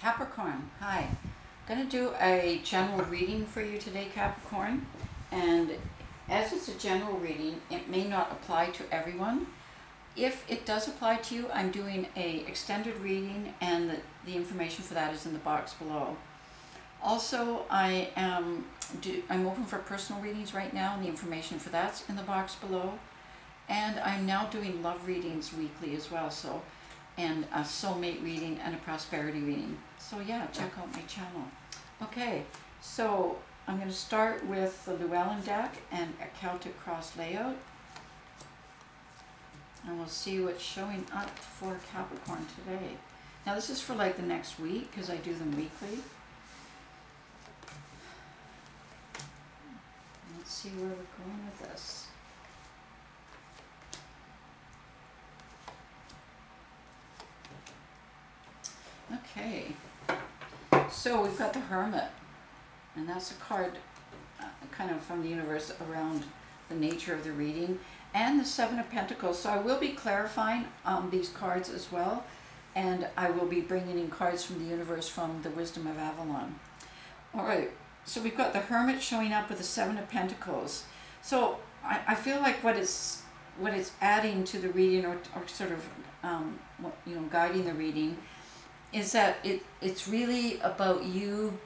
Capricorn, hi. I'm going to do a general reading for you today, Capricorn. And as it's a general reading, it may not apply to everyone. If it does apply to you, I'm doing a extended reading, and the information for that is in the box below. Also, I'm open for personal readings right now, and the information for that's in the box below. And I'm now doing love readings weekly as well, and a soulmate reading and a prosperity reading. So yeah, check out my channel. Okay, so I'm going to start with the Llewellyn deck and a Celtic cross layout. And we'll see what's showing up for Capricorn today. Now this is for like the next week because I do them weekly. Let's see where we're going with this. Okay, so we've got the Hermit, and that's a card kind of from the universe around the nature of the reading, and the Seven of Pentacles. So I will be clarifying these cards as well, and I will be bringing in cards from the universe from the Wisdom of Avalon. All right, so we've got the Hermit showing up with the Seven of Pentacles. So I feel like what it's adding to the reading, or sort of guiding the reading, is that it's really about you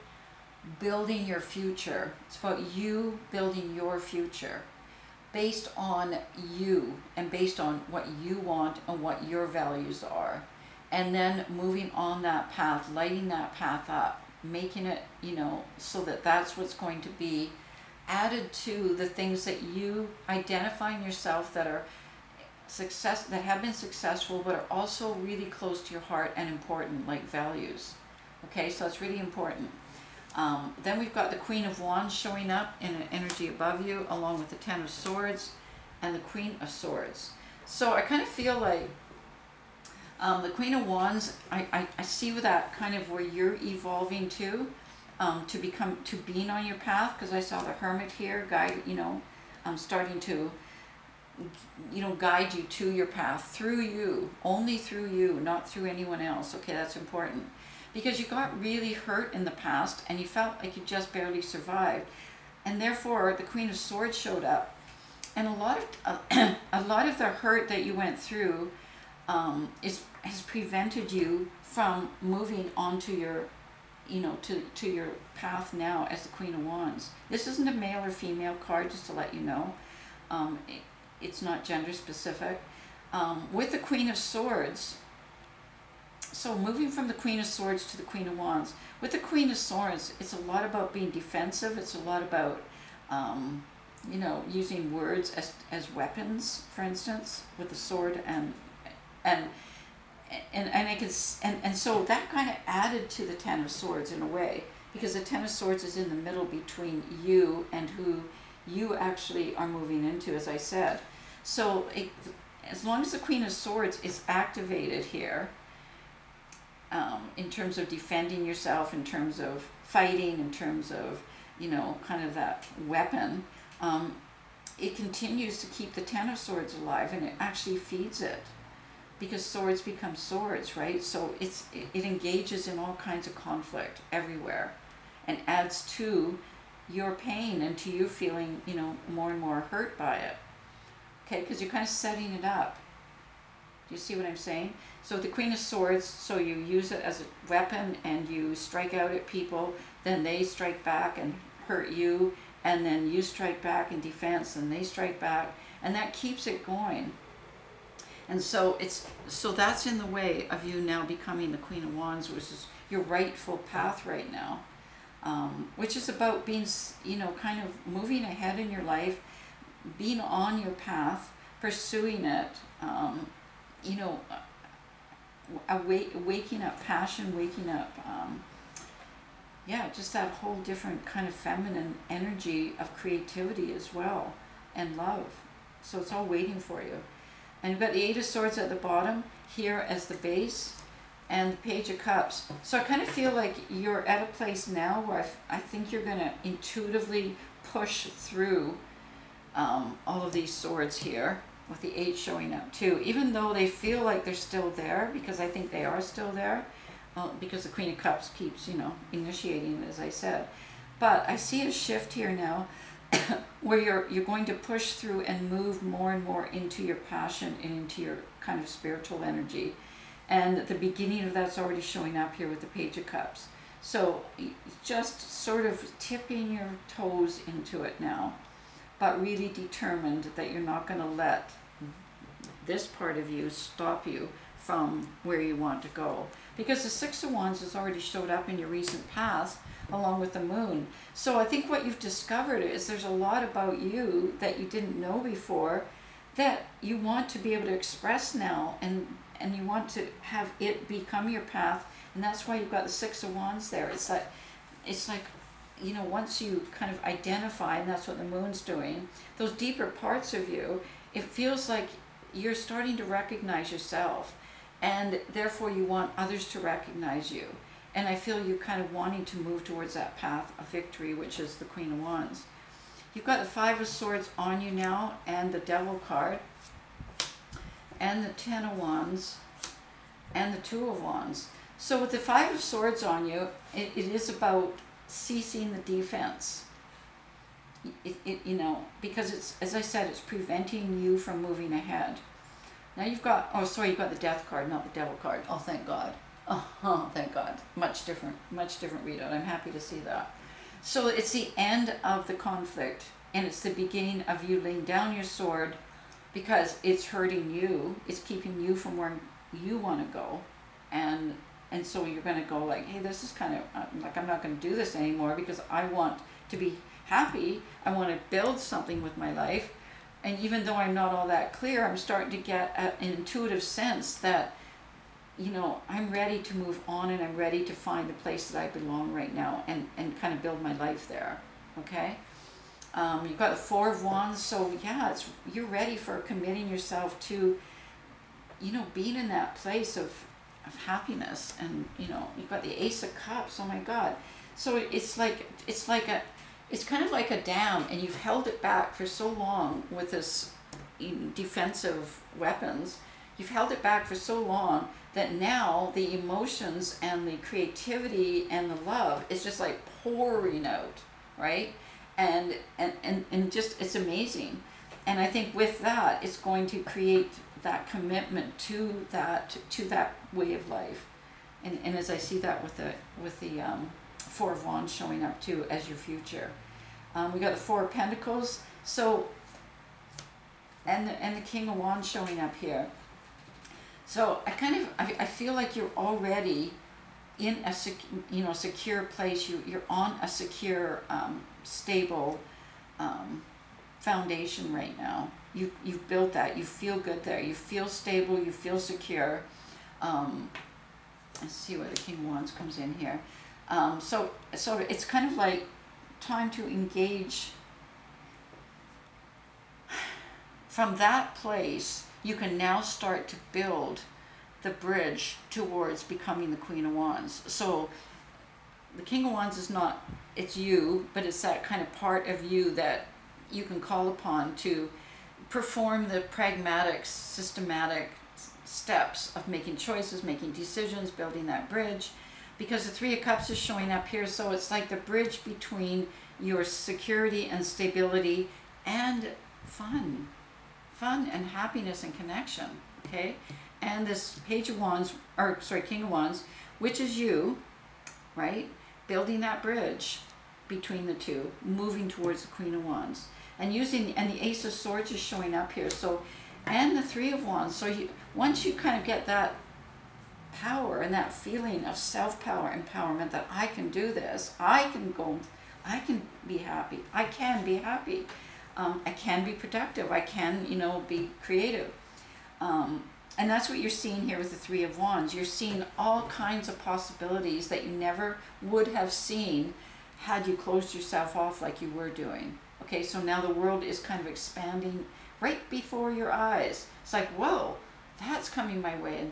building your future. It's about you building your future based on you and based on what you want and what your values are. And then moving on that path, lighting that path up, making it, so that that's what's going to be added to the things that you identify in yourself that are that have been successful, but are also really close to your heart and important, like values. Okay, so that's really important. Then we've got the Queen of Wands showing up in an energy above you, along with the Ten of Swords and the Queen of Swords. So I kind of feel like the Queen of Wands, I see with that kind of where you're evolving to being on your path, because I saw the Hermit here guide, starting to guide you to your path through you, only through you, not through anyone else. Okay, that's important, because you got really hurt in the past and you felt like you just barely survived, and therefore the Queen of Swords showed up, and a lot of the hurt that you went through has prevented you from moving on to your to your path now as the Queen of Wands. This isn't a male or female card, just to let you know. It's not gender specific. With the Queen of Swords, so moving from the Queen of Swords to the Queen of Wands, with the Queen of Swords, it's a lot about being defensive. It's a lot about, using words as weapons, for instance, with the sword and so that kind of added to the Ten of Swords in a way, because the Ten of Swords is in the middle between you and who you actually are moving into, as I said. So as long as the Queen of Swords is activated here, in terms of defending yourself, in terms of fighting, in terms of, kind of that weapon, it continues to keep the Ten of Swords alive, and it actually feeds it, because swords become swords, right? So it engages in all kinds of conflict everywhere, and adds to your pain and to you feeling, more and more hurt by it. Okay, because you're kind of setting it up. Do you see what I'm saying? So the Queen of Swords, so you use it as a weapon and you strike out at people, then they strike back and hurt you, and then you strike back in defense and they strike back, and that keeps it going. And so that's in the way of you now becoming the Queen of Wands, which is your rightful path right now. Which is about being, kind of moving ahead in your life, being on your path, pursuing it, waking up passion, waking up, just that whole different kind of feminine energy of creativity as well, and love. So it's all waiting for you. And you've got the Eight of Swords at the bottom here as the base, and the Page of Cups. So I kind of feel like you're at a place now where I think you're going to intuitively push through all of these swords here, with the 8 showing up too, even though they feel like they're still there, because I think they are still there. because the Queen of Cups keeps, initiating, as I said. But I see a shift here now where you're going to push through and move more and more into your passion and into your kind of spiritual energy. And the beginning of that's already showing up here with the Page of Cups. So just sort of tipping your toes into it now, but really determined that you're not going to let this part of you stop you from where you want to go. Because the Six of Wands has already showed up in your recent past along with the Moon. So I think what you've discovered is there's a lot about you that you didn't know before that you want to be able to express now, and you want to have it become your path. And that's why you've got the Six of Wands there. It's like, once you kind of identify, and that's what the Moon's doing, those deeper parts of you, it feels like you're starting to recognize yourself, and therefore you want others to recognize you. And I feel you kind of wanting to move towards that path of victory, which is the Queen of Wands. You've got the Five of Swords on you now, and the Devil card, and the Ten of Wands, and the Two of Wands. So with the Five of Swords on you, it is about ceasing the defense. Because it's, as I said, it's preventing you from moving ahead. Now you've got, you've got the Death card, not the Devil card. Oh, thank God. Oh, thank God. Much different readout. I'm happy to see that. So it's the end of the conflict, and it's the beginning of you laying down your sword, because it's hurting you. It's keeping you from where you want to go. And so you're going to go like, hey, this is kind of, like, I'm not going to do this anymore because I want to be happy. I want to build something with my life. And even though I'm not all that clear, I'm starting to get an intuitive sense that, I'm ready to move on, and I'm ready to find the place that I belong right now, and kind of build my life there. Okay? You've got the Four of Wands. So yeah, you're ready for committing yourself to, being in that place of happiness. And you've got the Ace of Cups. Oh my God. So it's kind of like a dam, and you've held it back for so long with this defensive weapons. You've held it back for so long that now the emotions and the creativity and the love is just like pouring out, right? And just, it's amazing. And I think with that, it's going to create that commitment to that way of life. And as I see that with the Four of Wands showing up too as your future. We got the Four of Pentacles. So, and the King of Wands showing up here. So I feel like you're already in a secure place. You're on a secure, stable foundation right now. You've built that. You feel good there. You feel stable. You feel secure. Let's see where the King of Wands comes in here. So it's kind of like time to engage. From that place, you can now start to build the bridge towards becoming the Queen of Wands. So the King of Wands is not, it's you, but it's that kind of part of you that you can call upon to perform the pragmatic, systematic steps of making choices, making decisions, building that bridge. Because the Three of Cups is showing up here, so it's like the bridge between your security and stability and fun and happiness and connection, okay? And this King of Wands, which is you, right? Building that bridge between the two, moving towards the Queen of Wands. And the Ace of Swords is showing up here, so, and the Three of Wands. So once you kind of get that power and that feeling of self-power, empowerment, that I can do this, I can be happy, I can be happy, I can be productive, I can, be creative. And that's what you're seeing here with the Three of Wands. You're seeing all kinds of possibilities that you never would have seen had you closed yourself off like you were doing. Okay, so now the world is kind of expanding right before your eyes. It's like, whoa, that's coming my way, and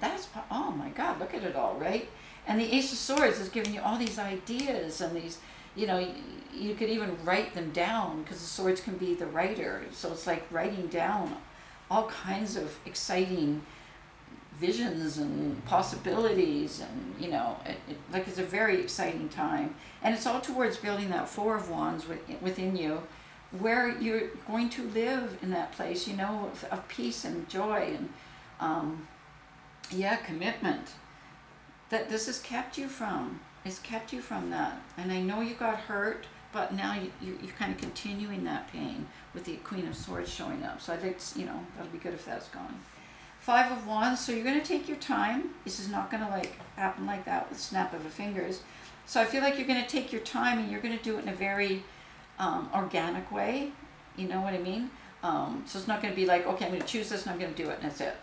oh my God, look at it all, right? And the Ace of Swords is giving you all these ideas and these, you could even write them down, because the swords can be the writer. So it's like writing down all kinds of exciting visions and possibilities, and like it's a very exciting time, and it's all towards building that Four of Wands within you, where you're going to live in that place, of peace and joy and commitment that this has kept you from. It's kept you from that, and I know you got hurt, but now you're kind of continuing that pain with the Queen of Swords showing up. So I think that'll be good if that's gone. Five of Wands, so you're going to take your time. This is not going to happen like that with a snap of the fingers. So I feel like you're going to take your time, and you're going to do it in a very organic way. You know what I mean? So it's not going to be like, okay, I'm going to choose this and I'm going to do it and that's it.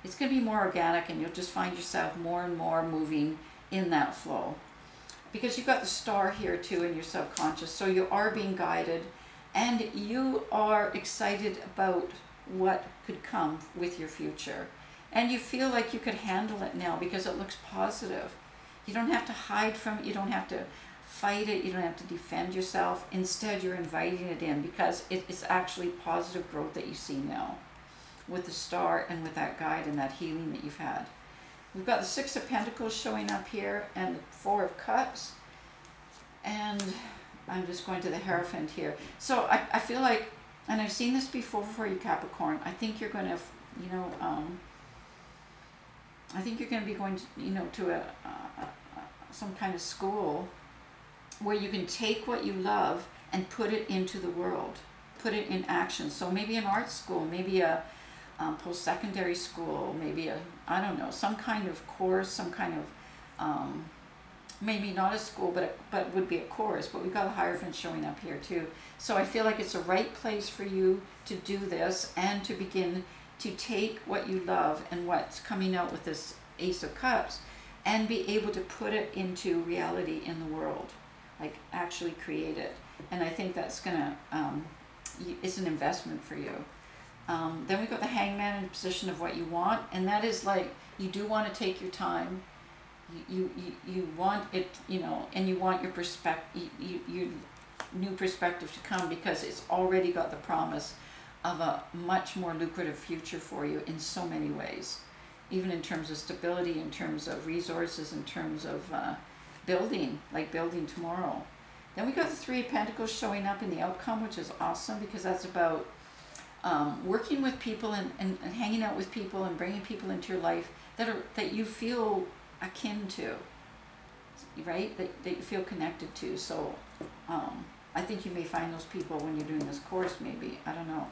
It's going to be more organic, and you'll just find yourself more and more moving in that flow. Because you've got the Star here too in your subconscious, so you are being guided, and you are excited about what could come with your future. And you feel like you could handle it now because it looks positive. You don't have to hide from it, you don't have to fight it, you don't have to defend yourself. Instead, you're inviting it in because it's actually positive growth that you see now with the Star and with that guide and that healing that you've had. We've got the Six of Pentacles showing up here and the Four of Cups. And I'm just going to the Hierophant here. So I feel like, and I've seen this before for you, Capricorn, I think you're going to, I think you're going to be going to some kind of school where you can take what you love and put it into the world, put it in action. So maybe an art school, maybe a post-secondary school, maybe I don't know, some kind of course, some kind of, maybe not a school, but would be a course. But we've got a Hierophant showing up here too. So I feel like it's the right place for you to do this and to begin to take what you love and what's coming out with this Ace of Cups and be able to put it into reality in the world, like actually create it. And I think that's gonna, it's an investment for you. Then we've got the Hangman in the position of what you want, and that is like, you do want to take your time. You want it, and you want your your new perspective to come, because it's already got the promise of a much more lucrative future for you in so many ways, even in terms of stability, in terms of resources, in terms of building tomorrow. Then we got the Three of Pentacles showing up in the outcome, which is awesome, because that's about working with people and hanging out with people and bringing people into your life that you feel akin to, right? That you feel connected to. So I think you may find those people when you're doing this course, maybe. I don't know.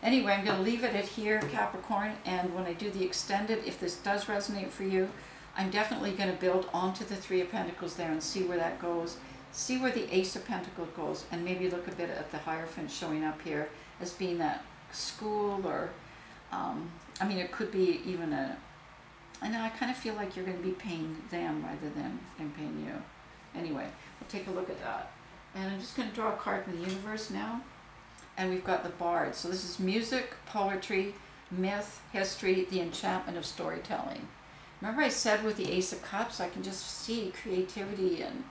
Anyway, I'm going to leave it at here, Capricorn, and when I do the extended, if this does resonate for you, I'm definitely going to build onto the Three of Pentacles there and see where that goes. See where the Ace of Pentacles goes, and maybe look a bit at the Hierophant showing up here as being that school, or it could be even and I kind of feel like you're going to be paying them rather than paying you. Anyway, we'll take a look at that. And I'm just going to draw a card from the universe now. And we've got the Bard. So this is music, poetry, myth, history, the enchantment of storytelling. Remember I said with the Ace of Cups, I can just see creativity and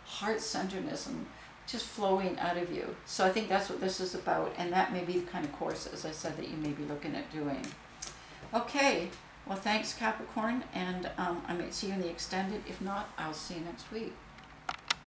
heart-centeredness and just flowing out of you. So I think that's what this is about, and that may be the kind of course, as I said, that you may be looking at doing. Okay, well thanks, Capricorn, and I might see you in the extended. If not, I'll see you next week.